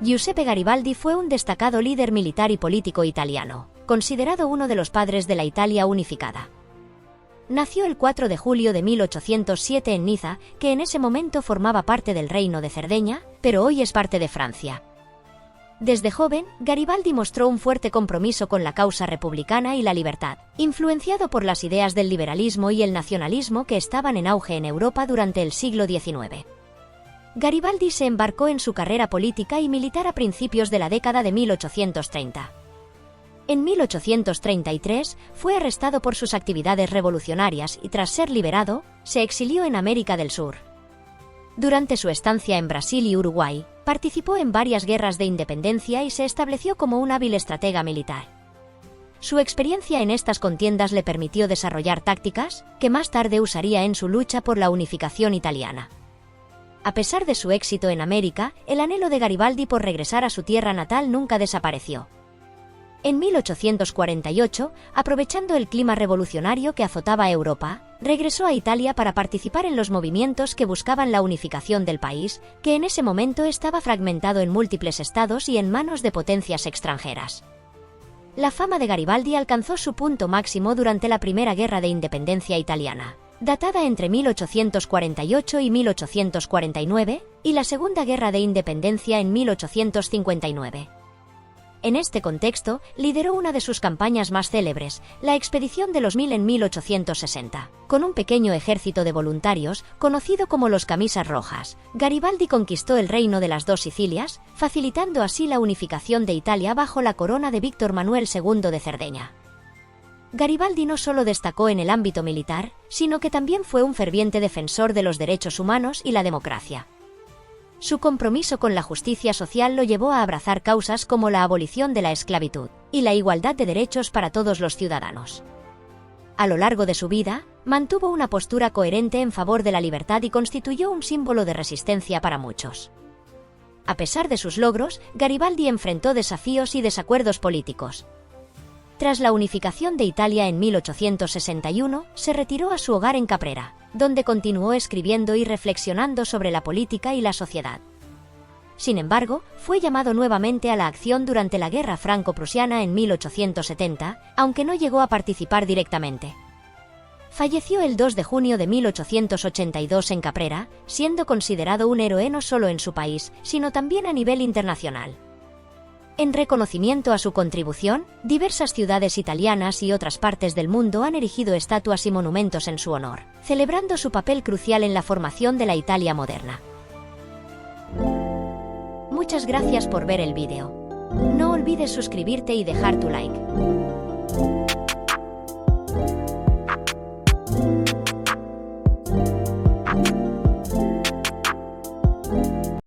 Giuseppe Garibaldi fue un destacado líder militar y político italiano, considerado uno de los padres de la Italia unificada. Nació el 4 de julio de 1807 en Niza, que en ese momento formaba parte del Reino de Cerdeña, pero hoy es parte de Francia. Desde joven, Garibaldi mostró un fuerte compromiso con la causa republicana y la libertad, influenciado por las ideas del liberalismo y el nacionalismo que estaban en auge en Europa durante el siglo XIX. Garibaldi se embarcó en su carrera política y militar a principios de la década de 1830. En 1833 fue arrestado por sus actividades revolucionarias y tras ser liberado, se exilió en América del Sur. Durante su estancia en Brasil y Uruguay, participó en varias guerras de independencia y se estableció como un hábil estratega militar. Su experiencia en estas contiendas le permitió desarrollar tácticas que más tarde usaría en su lucha por la unificación italiana. A pesar de su éxito en América, el anhelo de Garibaldi por regresar a su tierra natal nunca desapareció. En 1848, aprovechando el clima revolucionario que azotaba a Europa, regresó a Italia para participar en los movimientos que buscaban la unificación del país, que en ese momento estaba fragmentado en múltiples estados y en manos de potencias extranjeras. La fama de Garibaldi alcanzó su punto máximo durante la Primera Guerra de Independencia italiana, datada entre 1848 y 1849, y la Segunda Guerra de Independencia en 1859. En este contexto, lideró una de sus campañas más célebres, la Expedición de los Mil en 1860. Con un pequeño ejército de voluntarios, conocido como los Camisas Rojas, Garibaldi conquistó el reino de las dos Sicilias, facilitando así la unificación de Italia bajo la corona de Víctor Manuel II de Cerdeña. Garibaldi no solo destacó en el ámbito militar, sino que también fue un ferviente defensor de los derechos humanos y la democracia. Su compromiso con la justicia social lo llevó a abrazar causas como la abolición de la esclavitud y la igualdad de derechos para todos los ciudadanos. A lo largo de su vida, mantuvo una postura coherente en favor de la libertad y constituyó un símbolo de resistencia para muchos. A pesar de sus logros, Garibaldi enfrentó desafíos y desacuerdos políticos. Tras la unificación de Italia en 1861, se retiró a su hogar en Caprera, donde continuó escribiendo y reflexionando sobre la política y la sociedad. Sin embargo, fue llamado nuevamente a la acción durante la Guerra Franco-Prusiana en 1870, aunque no llegó a participar directamente. Falleció el 2 de junio de 1882 en Caprera, siendo considerado un héroe no solo en su país, sino también a nivel internacional. En reconocimiento a su contribución, diversas ciudades italianas y otras partes del mundo han erigido estatuas y monumentos en su honor, celebrando su papel crucial en la formación de la Italia moderna. Muchas gracias por ver el vídeo. No olvides suscribirte y dejar tu like.